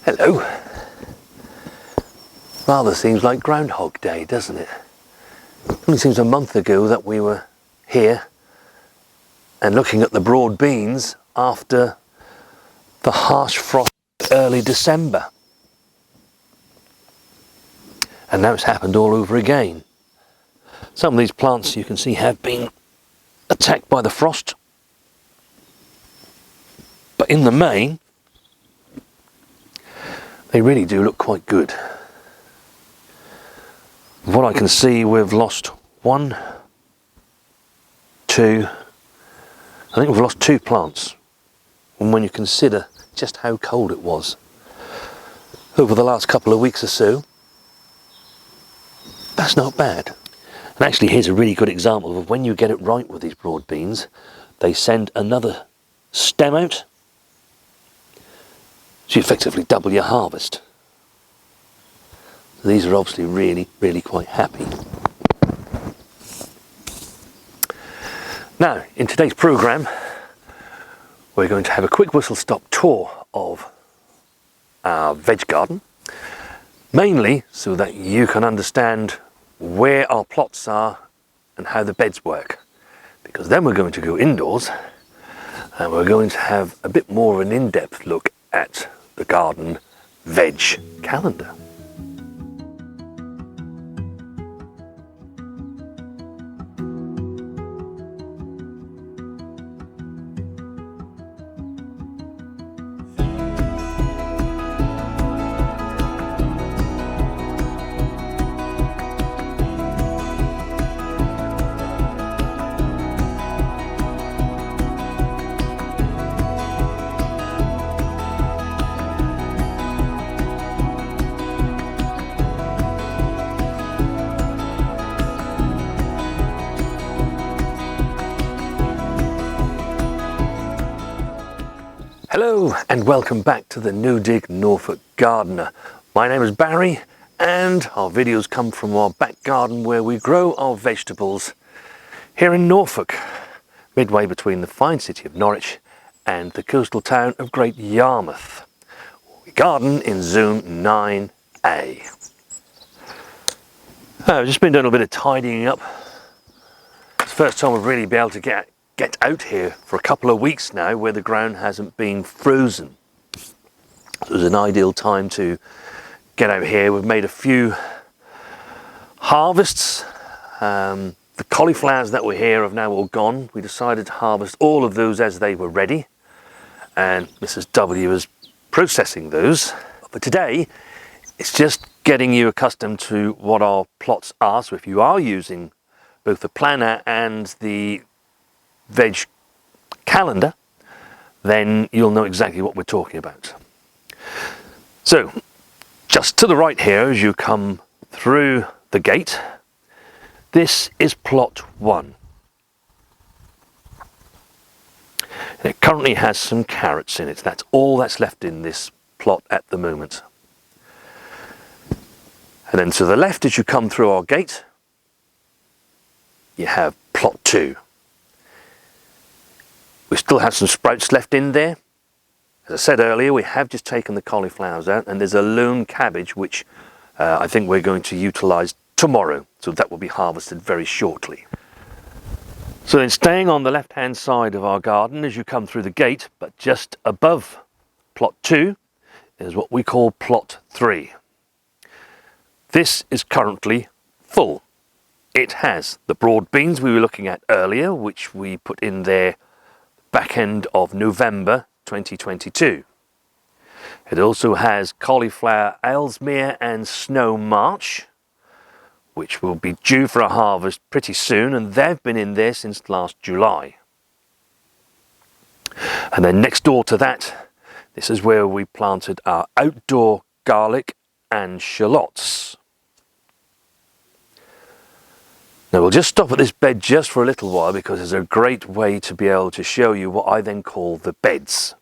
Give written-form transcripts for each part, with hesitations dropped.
Hello. Rather seems like Groundhog Day, doesn't it? It only seems a month ago that we were here and looking at the broad beans after the harsh frost early December. And now it's happened all over again. Some of these plants you can see have been attacked by the frost. But in the main, they really do look quite good. From what I can see, we've lost I think we've lost 2 plants. And when you consider just how cold it was over the last couple of weeks or so, that's not bad. And actually, here's a really good example of when you get it right with these broad beans, they send another stem out. So you effectively double your harvest. These are obviously really quite happy. Now, in today's programme, we're going to have a quick whistle-stop tour of our veg garden, mainly so that you can understand where our plots are and how the beds work. Because then we're going to go indoors and we're going to have a bit more of an in-depth look at the garden veg calendar. Hello and welcome back to the No Dig Norfolk Gardener. My name is Barry and our videos come from our back garden where we grow our vegetables here in Norfolk, midway between the fine city of Norwich and the coastal town of Great Yarmouth. We garden in Zone 9A. I've just been doing a bit of tidying up. It's the first time we've really been able to get out here for a couple of weeks now where the ground hasn't been frozen. So it was an ideal time to get out here. We've made a few harvests. The cauliflowers that were here have now all gone. We decided to harvest all of those as they were ready, and Mrs. W is processing those. But today it's just getting you accustomed to what our plots are. So if you are using both the planner and the veg calendar, then you'll know exactly what we're talking about. So just to the right here as you come through the gate, this is plot 1. And it currently has some carrots in it. That's all that's left in this plot at the moment. And then to the left as you come through our gate, you have plot 2. We still have some sprouts left in there. As I said earlier, we have just taken the cauliflowers out, and there's a lone cabbage which I think we're going to utilise tomorrow, so that will be harvested very shortly. So then, staying on the left hand side of our garden as you come through the gate, but just above plot 2 is what we call plot 3. This is currently full. It has the broad beans we were looking at earlier, which we put in there back end of November 2022. It also has cauliflower Ellesmere and Snow March, which will be due for a harvest pretty soon, and they've been in there since last July. And then next door to that, this is where we planted our outdoor garlic and shallots. Now we'll just stop at this bed just for a little while because it's a great way to be able to show you what I then call the beds.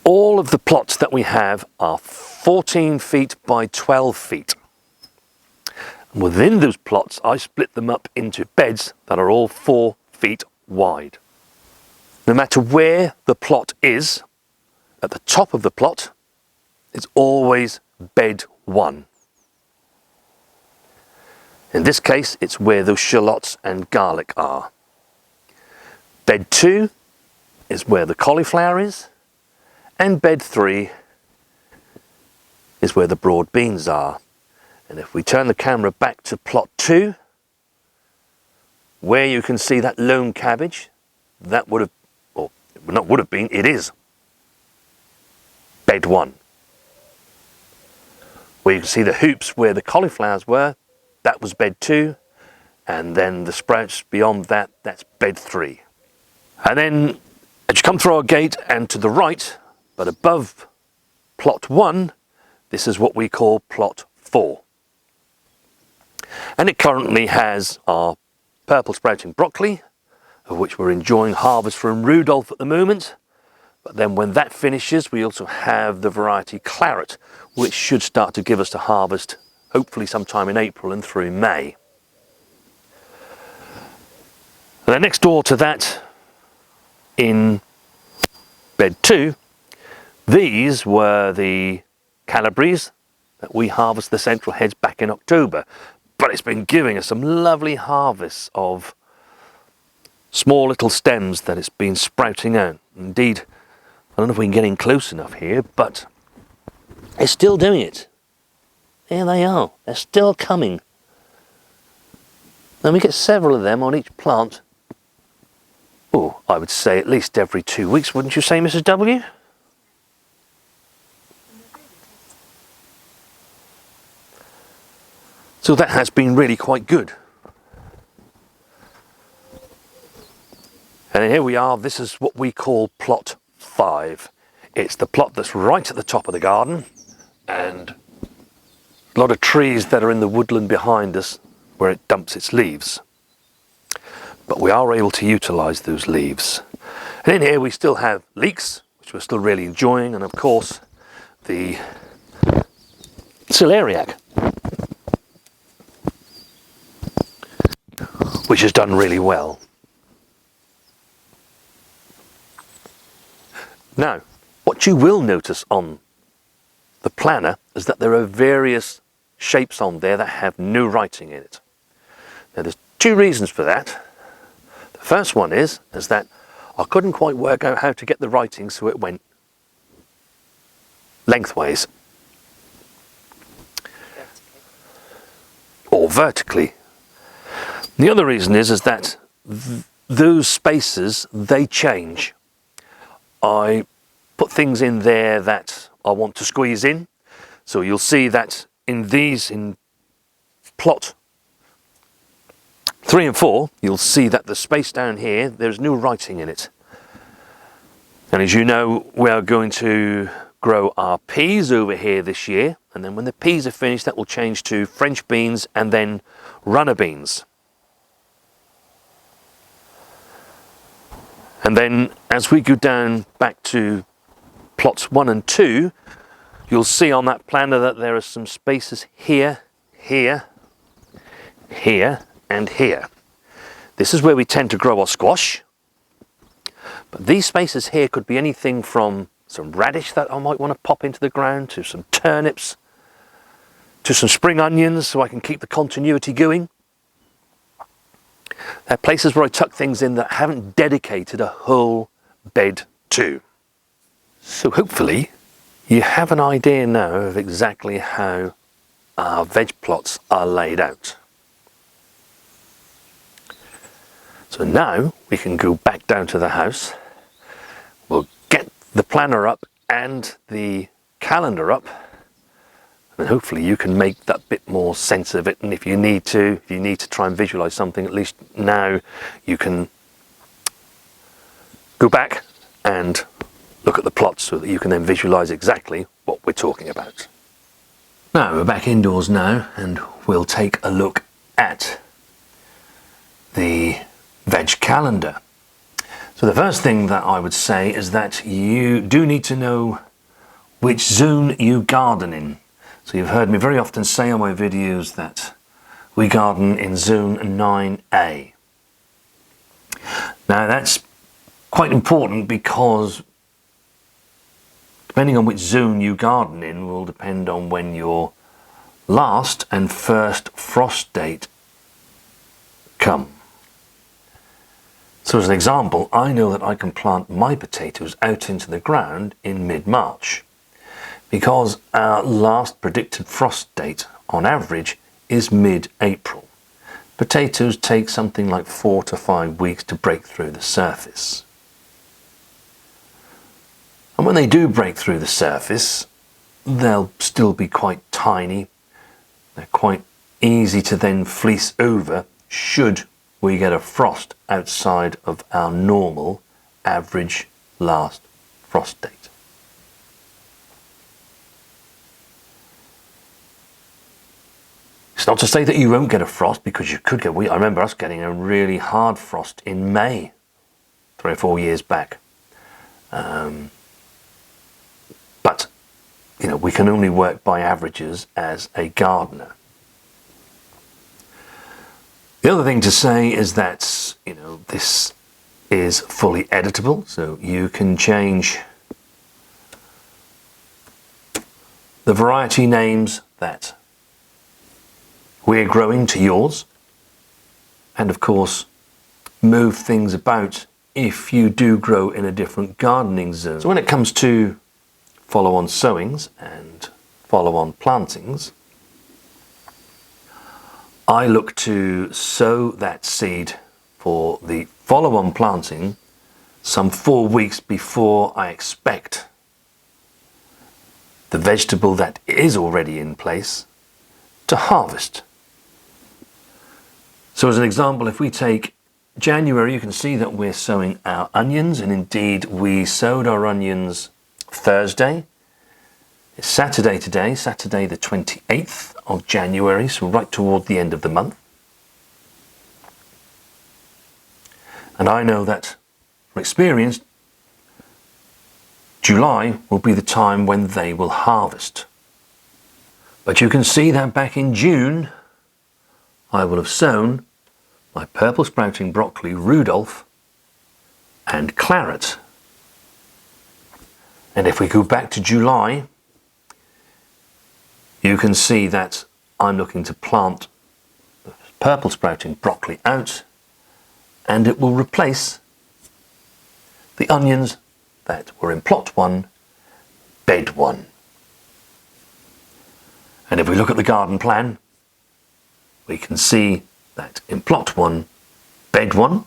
All of the plots that we have are 14 feet by 12 feet. And within those plots, I split them up into beds that are all 4 feet wide. No matter where the plot is, at the top of the plot is always bed 1. In this case, it's where the shallots and garlic are. Bed 2 is where the cauliflower is, and bed 3 is where the broad beans are. And if we turn the camera back to plot 2, where you can see that lone cabbage, that would have, or not would have been, it is bed 1. Where you can see the hoops where the cauliflowers were, that was bed 2, and then the sprouts beyond that, that's bed 3. And then as you come through our gate and to the right, but above plot 1, this is what we call plot 4. And it currently has our purple sprouting broccoli, of which we're enjoying harvest from Rudolph at the moment. But then when that finishes, we also have the variety claret, which should start to give us a harvest hopefully sometime in April and through May. And then next door to that, in bed 2, these were the Calabries that we harvest the central heads back in October. But it's been giving us some lovely harvests of small little stems that it's been sprouting out. Indeed, I don't know if we can get in close enough here, but it's still doing it. There they are. They're still coming. And we get several of them on each plant. Oh, I would say at least every 2 weeks, wouldn't you say, Mrs. W? So that has been really quite good. And here we are, this is what we call plot 5. It's the plot that's right at the top of the garden, and a lot of trees that are in the woodland behind us where it dumps its leaves. But we are able to utilise those leaves. And in here we still have leeks, which we're still really enjoying, and of course the celeriac, which has done really well. Now, what you will notice on the planner is that there are various shapes on there that have no writing in it. Now, there's 2 reasons for that. The first one is that I couldn't quite work out how to get the writing so it went lengthways or vertically. The other reason is that those spaces, they change. I put things in there that I want to squeeze in. So you'll see that in plot 3 and 4, you'll see that the space down here, there's no writing in it. And as you know, we are going to grow our peas over here this year. And then when the peas are finished, that will change to French beans and then runner beans. And then as we go down back to plots 1 and 2, you'll see on that planner that there are some spaces here, here, here, and here. This is where we tend to grow our squash. But these spaces here could be anything from some radish that I might want to pop into the ground, to some turnips, to some spring onions so I can keep the continuity going. They're places where I tuck things in that I haven't dedicated a whole bed to. So hopefully you have an idea now of exactly how our veg plots are laid out. So now we can go back down to the house. We'll get the planner up and the calendar up, and hopefully you can make that bit more sense of it. And if you need to try and visualize something, at least now you can go back and look at the plots so that you can then visualize exactly what we're talking about. Now we're back indoors now, and we'll take a look at the veg calendar. So the first thing that I would say is that you do need to know which zone you garden in. So you've heard me very often say on my videos that we garden in zone 9A. Now that's quite important because depending on which zone you garden in, will depend on when your last and first frost date come. So as an example, I know that I can plant my potatoes out into the ground in mid-March because our last predicted frost date on average is mid-April. Potatoes take something like 4 to 5 weeks to break through the surface. And when they do break through the surface, they'll still be quite tiny. They're quite easy to then fleece over should we get a frost outside of our normal average last frost date. It's not to say that you won't get a frost, because you could get. I remember us getting a really hard frost in May 3 or 4 years back. But we can only work by averages as a gardener. The other thing to say is that this is fully editable, so you can change the variety names that we're growing to yours, and of course move things about if you do grow in a different gardening zone. So when it comes to follow-on sowings and follow-on plantings, I look to sow that seed for the follow-on planting some 4 weeks before I expect the vegetable that is already in place to harvest. So as an example, if we take January, you can see that we're sowing our onions, and indeed we sowed our onions Thursday. It's Saturday today, Saturday the 28th of January, so right toward the end of the month. And I know that from experience, July will be the time when they will harvest. But you can see that back in June, I will have sown my purple sprouting broccoli, Rudolph, and claret. And if we go back to July, you can see that I'm looking to plant the purple sprouting broccoli out, and it will replace the onions that were in plot 1, bed 1. And if we look at the garden plan, we can see that in plot 1, bed 1,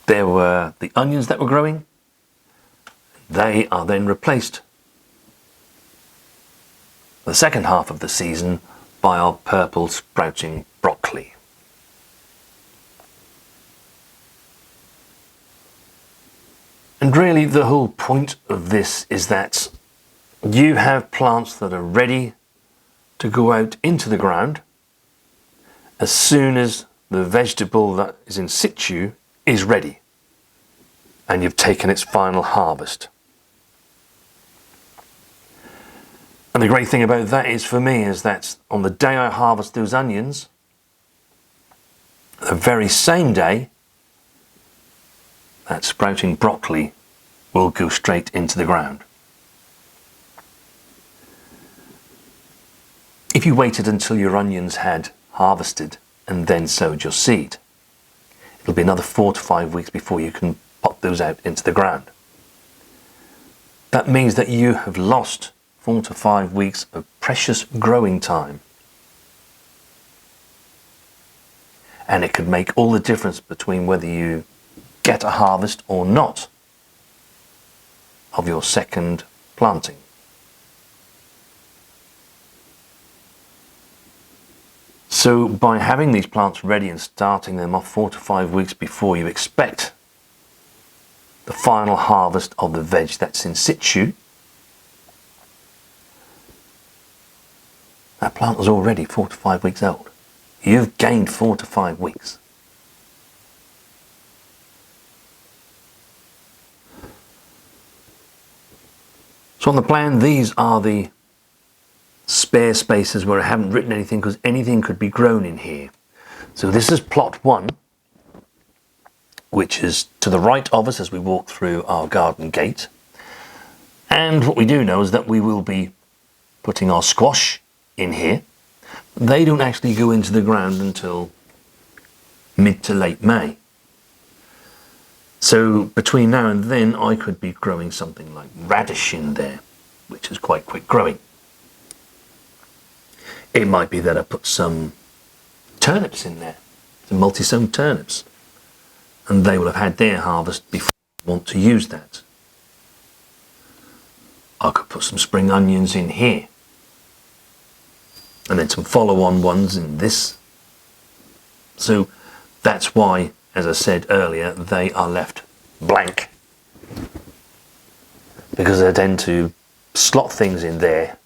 there were the onions that were growing. They are then replaced the second half of the season by our purple sprouting broccoli. And really the whole point of this is that you have plants that are ready to go out into the ground as soon as the vegetable that is in situ is ready and you've taken its final harvest. And the great thing about that is, for me, is that on the day I harvest those onions, the very same day, that sprouting broccoli will go straight into the ground. If you waited until your onions had harvested and then sowed your seed, it'll be another 4 to 5 weeks before you can pop those out into the ground. That means that you have lost 4 to 5 weeks of precious growing time. And it could make all the difference between whether you get a harvest or not of your second planting. So by having these plants ready and starting them off 4 to 5 weeks before you expect the final harvest of the veg that's in situ, that plant was already 4 to 5 weeks old. You've gained 4 to 5 weeks. So on the plan, these are the spare spaces where I haven't written anything, because anything could be grown in here. So this is plot 1, which is to the right of us as we walk through our garden gate. And what we do know is that we will be putting our squash in here. They don't actually go into the ground until mid to late May. So between now and then I could be growing something like radish in there, which is quite quick growing. It might be that I put some turnips in there, some multi-sown turnips, and they will have had their harvest before I want to use that. I could put some spring onions in here, and then some follow-on ones in this. So that's why, as I said earlier, they are left blank, because I tend to slot things in there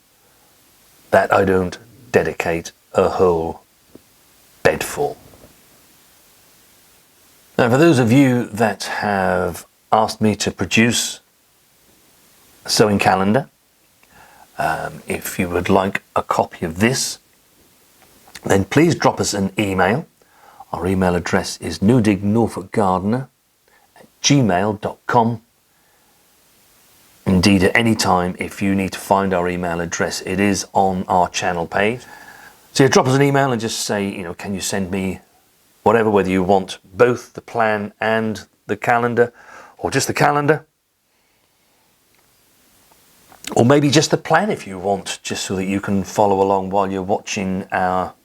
that I don't dedicate a whole bed for. Now, for those of you that have asked me to produce a sowing calendar, if you would like a copy of this, then please drop us an email. Our email address is nodignorfolkgardener@gmail.com. Indeed, at any time, if you need to find our email address, it is on our channel page. So you drop us an email and just say, can you send me whatever, whether you want both the plan and the calendar, or just the calendar, or maybe just the plan if you want, just so that you can follow along while you're watching our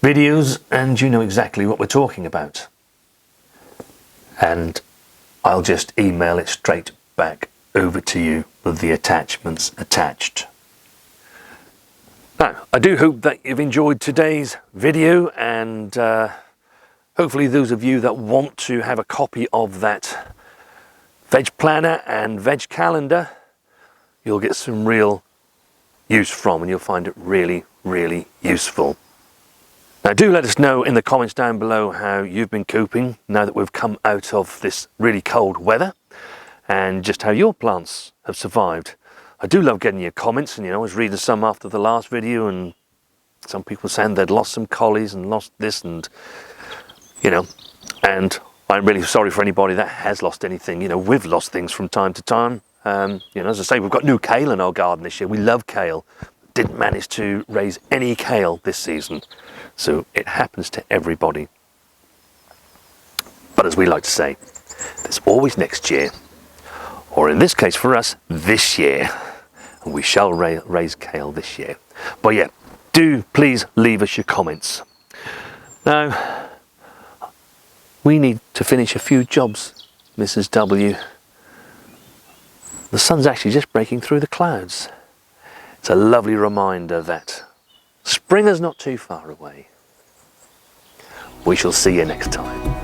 videos and you know exactly what we're talking about. And I'll just email it straight back over to you with the attachments attached. Now, I do hope that you've enjoyed today's video, and hopefully those of you that want to have a copy of that veg planner and veg calendar, you'll get some real use from, and you'll find it really, really useful. Now, do let us know in the comments down below how you've been coping now that we've come out of this really cold weather, and just how your plants have survived. I do love getting your comments, and I was reading some after the last video, and some people saying they'd lost some collies and lost this, and and I'm really sorry for anybody that has lost anything. We've lost things from time to time. As I say, we've got new kale in our garden this year. We love kale. Didn't manage to raise any kale this season. So it happens to everybody. But as we like to say, there's always next year. Or in this case for us, this year. And we shall raise kale this year. But yeah, do please leave us your comments. Now, we need to finish a few jobs, Mrs. W. The sun's actually just breaking through the clouds. It's a lovely reminder that spring is not too far away. We shall see you next time.